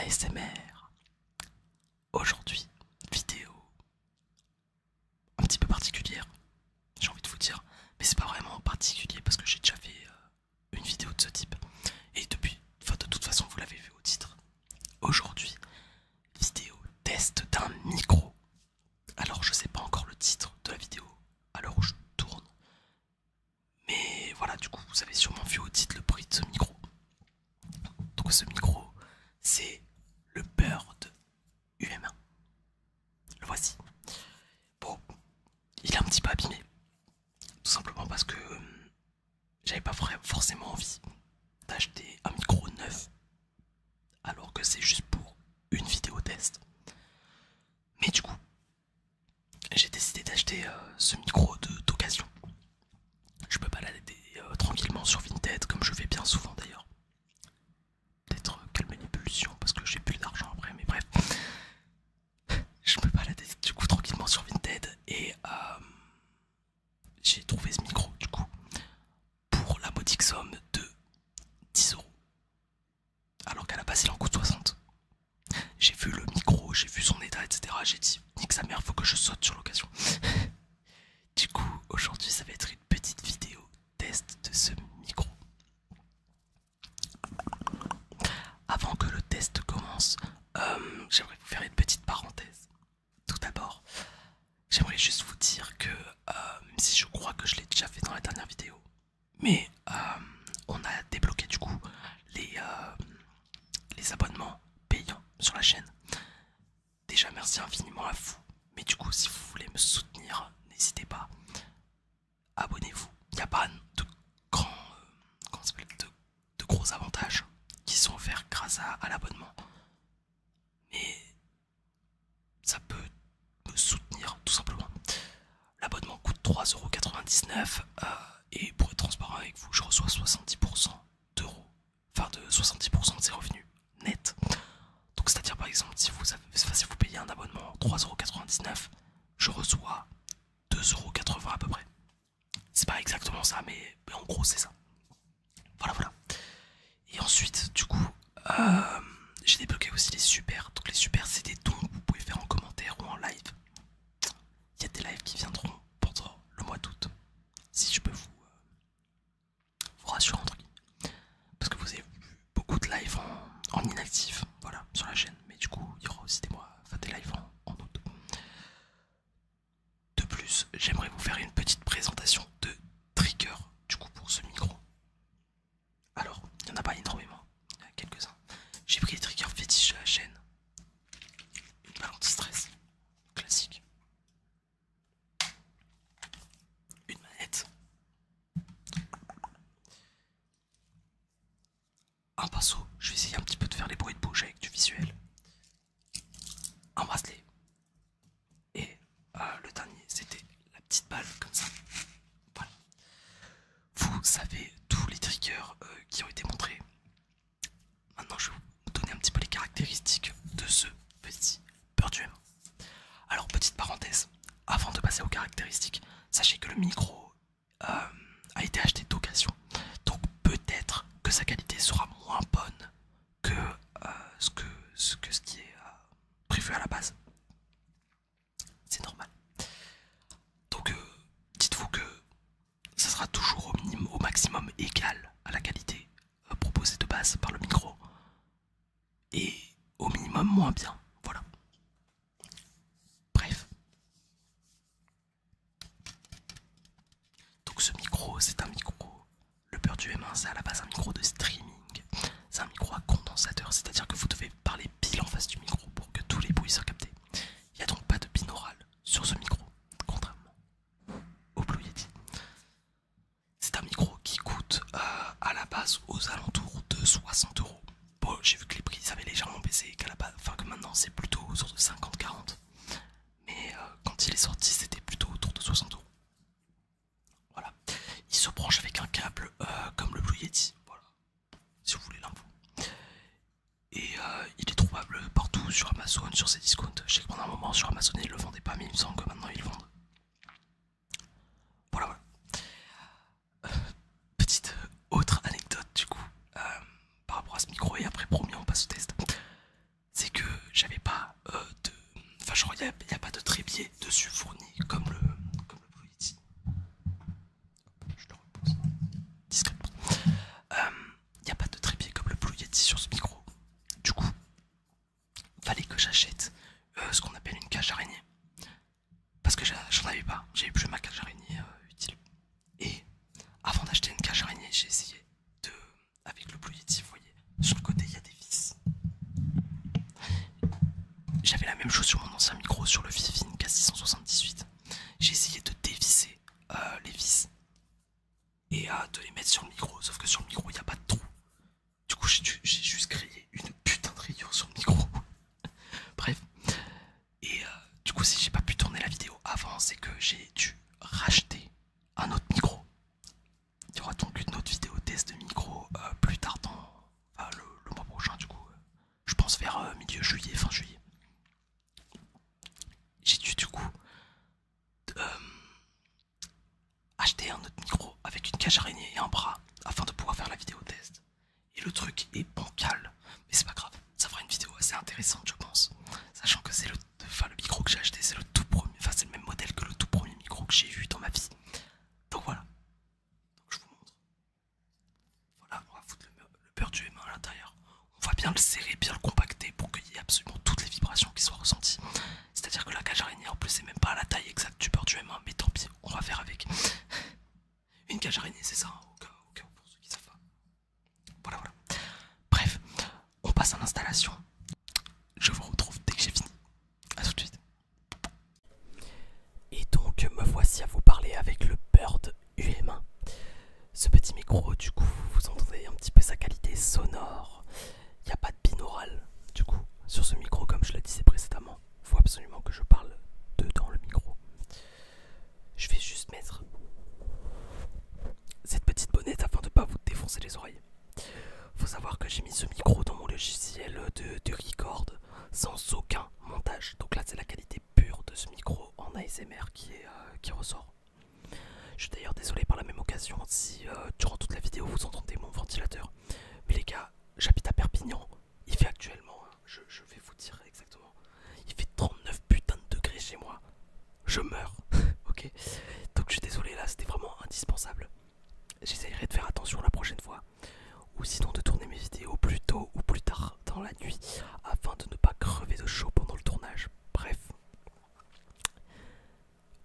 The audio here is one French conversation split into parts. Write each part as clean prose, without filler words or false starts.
ASMR. Aujourd'hui, vidéo un petit peu particulière, j'ai envie de vous dire, mais c'est pas vraiment particulier parce que j'ai déjà fait une vidéo de ce type. Et depuis, enfin de toute façon vous l'avez vu au titre. Aujourd'hui, vidéo test d'un micro. Alors je sais pas encore le titre de la vidéo à l'heure où je tourne. Mais voilà, du coup vous avez sûrement vu au titre le prix de ce micro. Donc ce micro, c'est le Bird UM1. Le voici. Bon, il est un petit peu abîmé. Tout simplement parce que j'avais pas forcément envie d'acheter un micro neuf. Alors que c'est juste pour une vidéo test. Mais du coup, j'ai décidé d'acheter ce micro d'occasion. Je peux balader tranquillement sur Vinted, comme je fais bien souvent d'ailleurs. Peut-être calmer les pulsions parce que j'ai plus d'argent après, mais bref. Je me baladais du coup tranquillement sur Vinted et j'ai trouvé ce micro du coup pour la modique somme de 10 euros. Alors qu'à la base il en coûte 60. J'ai vu le micro, j'ai vu son état, etc. J'ai dit, nique sa mère, faut que je saute sur l'occasion. Du coup, aujourd'hui ça va être une petite vidéo test de ce micro. Avant que le test commence, j'aimerais vous faire une petite parenthèse. Tout d'abord, j'aimerais juste vous dire que, même si je crois que je l'ai déjà fait dans la dernière vidéo, mais on a débloqué du coup les abonnements payants sur la chaîne. Déjà merci infiniment à vous, mais du coup si vous voulez me soutenir, n'hésitez pas, abonnez-vous. Il n'y a pas de grands, de gros avantages qui sont offerts grâce à l'abonnement, mais ça peut me soutenir tout simplement. L'abonnement coûte 3,99 € et pour être transparent avec vous, je reçois 70% d'euros, enfin de 70% de ses revenus nets. Donc c'est-à-dire par exemple si vous payez un abonnement 3,99 €, je reçois 2,80 € à peu près. C'est pas exactement ça, mais en gros c'est ça. Voilà. Et ensuite du coup j'ai débloqué aussi les super. Donc les super c'est des dons que vous pouvez faire en commentaire ou en live. Il y a des lives qui viendront pendant le mois d'août. Si je peux vous rassurer entre guillemets. Parce que vous avez vu beaucoup de lives en inactif, voilà, sur la chaîne. Mais du coup, il y aura aussi des lives en août. De plus, j'aimerais vous faire une petite présentation de trigger, du coup, pour ce micro. Alors, il n'y en a pas énormément, il y en a quelques-uns. J'ai pris les triggers fétiches de la chaîne. Une balle anti-stress, classique. Une manette. Un pinceau, je vais essayer un petit peu de faire les bruits de bouche avec du visuel. Un bracelet. Et le dernier, c'était la petite balle comme ça. Voilà. Vous savez tous les triggers qui ont été montrés. Maintenant, je vais vous donner un petit peu les caractéristiques de ce petit Birdum. Alors, petite parenthèse, avant de passer aux caractéristiques, sachez que le micro a été acheté d'occasion. Donc peut-être que sa qualité sera moins bonne que ce qui est prévu à la base. C'est normal. Donc dites-vous que ça sera toujours au maximum égal à la qualité proposée de base par le micro. Et au minimum moins bien. Voilà. Bref. Donc ce micro, c'est un micro. Le Birdum M1, c'est à la base un micro de streaming. C'est un micro à condensateur, c'est-à-dire que vous devez parler pile en face du micro pour que tous les bruits soient captés. Il n'y a donc pas de binaural sur ce micro, contrairement au Blue Yeti. C'est un micro qui coûte à la base aux alentours de 60 €. Bon, j'ai vu que les prix avaient légèrement baissé, que maintenant c'est plutôt autour de 50-40. Mais quand il est sorti, c'était plutôt autour de 60 €. Voilà. Il se branche avec un câble comme le Blue Yeti. Voilà. Si vous voulez l'info. Et il est trouvable partout sur Amazon, sur ses discounts. Je sais que pendant un moment sur Amazon ils le vendaient pas, mais il me semble que maintenant ils le vendent. Voilà. Petite autre anecdote du coup par rapport à ce micro, et après promis on passe au test. que j'achète ce qu'on appelle une cage araignée. Parce que j'en avais pas, j'avais plus ma cage araignée utile. Et avant d'acheter une cage araignée, j'ai essayé de, avec le Blue Yeti, vous voyez, sur le côté il y a des vis. J'avais la même chose sur mon ancien micro, sur le Vivin K678. J'ai essayé de dévisser les vis et de les mettre sur le micro, sauf que sur le micro il n'y a pas de trou. Du coup j'ai juste créé une putain de rayure sur le micro. Bref. Et du coup si j'ai pas pu tourner la vidéo avant, c'est que j'ai dû racheter un autre micro. Il y aura donc une autre vidéo test de micro plus tard dans le mois prochain du coup. Je pense vers milieu juillet, fin juillet. J'ai dû du coup acheter un autre micro avec une cage araignée et un bras afin de pouvoir faire la vidéo test. Et le truc est bancal, mais c'est pas grave, ça fera une vidéo assez intéressante je pense. Sachant que c'est le micro que j'ai acheté, c'est le tout premier, enfin c'est le même modèle que le tout premier micro que j'ai eu dans ma vie. Donc voilà, donc je vous montre. Voilà, on va foutre le beurre du M1 à l'intérieur. On va bien le serrer, bien le compacter pour qu'il y ait absolument toutes les vibrations qui soient ressenties. C'est-à-dire que la cage araignée en plus c'est même pas à la taille exacte du beurre du M1, mais tant pis, on va faire avec. Une cage araignée c'est ça, au cas où pour ceux qui savent pas. Voilà. Bref, on passe à l'installation. Je vous retrouve dès que j'ai fini. A tout de suite. Et donc me voici à vous parler avec le Bird UM1. Ce petit micro, du coup, vous entendez un petit peu sa qualité sonore. Il n'y a pas de binaural, du coup, sur ce micro, comme je le disais précédemment. Il faut absolument que je parle dedans le micro. Je vais juste mettre cette petite bonnette afin de ne pas vous défoncer les oreilles. Faut savoir que j'ai mis ce micro dans mon logiciel de record sans aucun montage. Donc là c'est la qualité pure de ce micro en ASMR qui ressort. Je suis d'ailleurs désolé par la même occasion si durant toute la vidéo vous entendez mon ventilateur. Mais les gars, j'habite à Perpignan. Il fait actuellement, je vais vous dire exactement, il fait 39 putains de degrés chez moi. Je meurs, ok. Donc je suis désolé là, c'était vraiment indispensable. J'essaierai de faire attention la prochaine fois. Ou sinon de tourner mes vidéos plus tôt ou plus tard dans la nuit afin de ne pas crever de chaud pendant le tournage. Bref,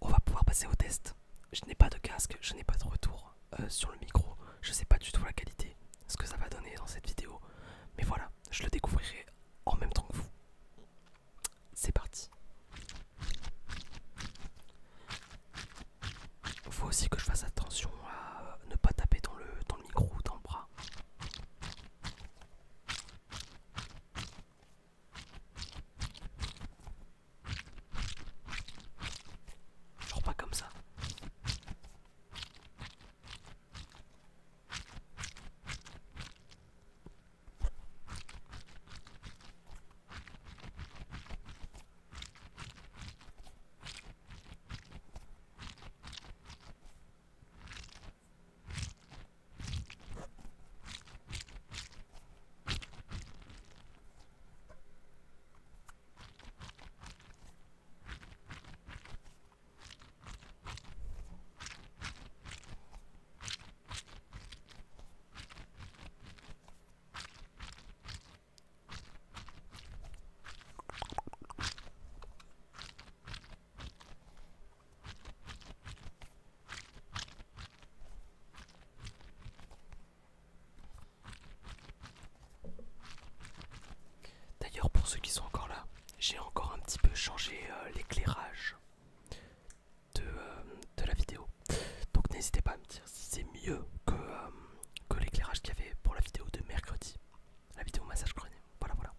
on va pouvoir passer au test. Je n'ai pas de casque, je n'ai pas de retour sur le micro. Je sais pas du tout la qualité, ce que ça va donner dans cette vidéo. Mais voilà, je le découvrirai en même temps que vous. C'est parti. Faut aussi que je fasse attention à ne pas taper dans le micro ou dans le bras. Genre pas comme ça. D'ailleurs, pour ceux qui sont encore là, j'ai encore un petit peu changé l'éclairage de la vidéo. Donc n'hésitez pas à me dire si c'est mieux que l'éclairage qu'il y avait pour la vidéo de mercredi. La vidéo massage crânien. Voilà.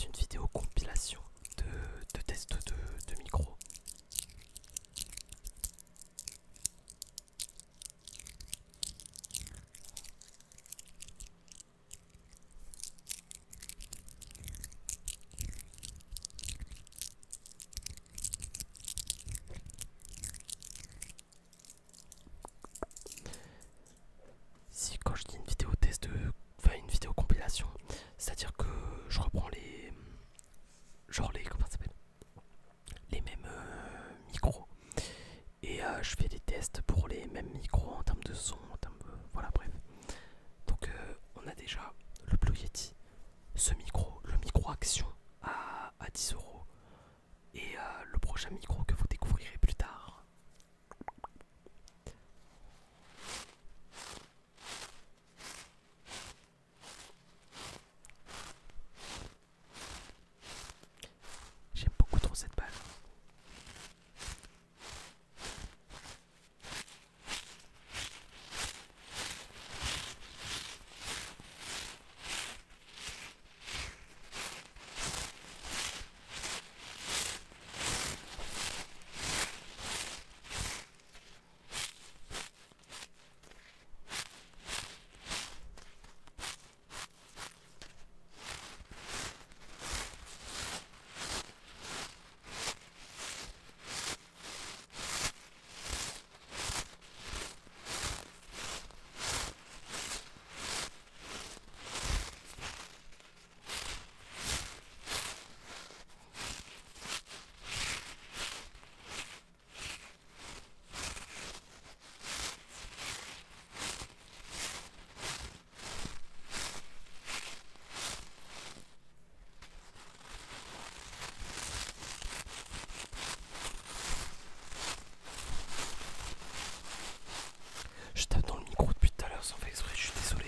une vidéo compilation de tests de micro. Si quand je dis une vidéo test enfin une vidéo compilation, c'est-à-dire que je reprends les genre les comment ça s'appelle les mêmes micros et je fais des tests pour les mêmes micros en termes de son, en termes voilà bref. Donc on a déjà le Blue Yeti, ce micro, le micro Action à 10 euros et le prochain micro que vous découvrirez plus tard. J'aime beaucoup trop cette balle. Je tape dans le micro depuis tout à l'heure sans faire exprès, je suis désolé.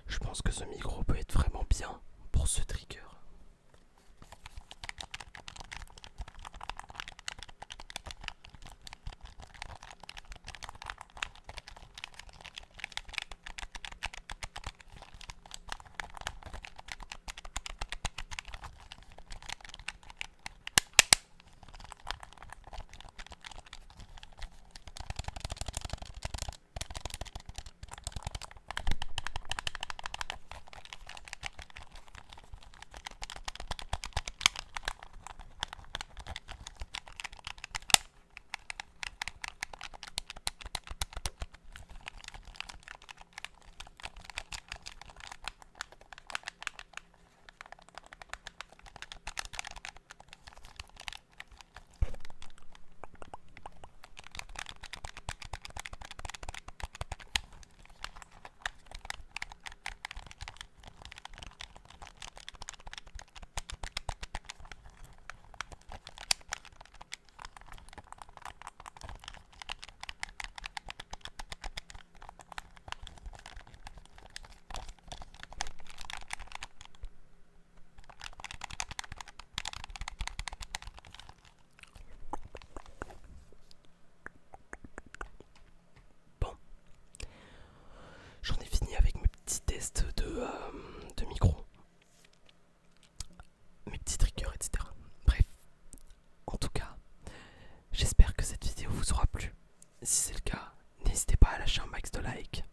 Je pense que ce micro peut être vraiment bien pour ce trigger. J'en ai fini avec mes petits tests de micro, mes petits triggers, etc. Bref, en tout cas, j'espère que cette vidéo vous aura plu. Si c'est le cas, n'hésitez pas à lâcher un max de like,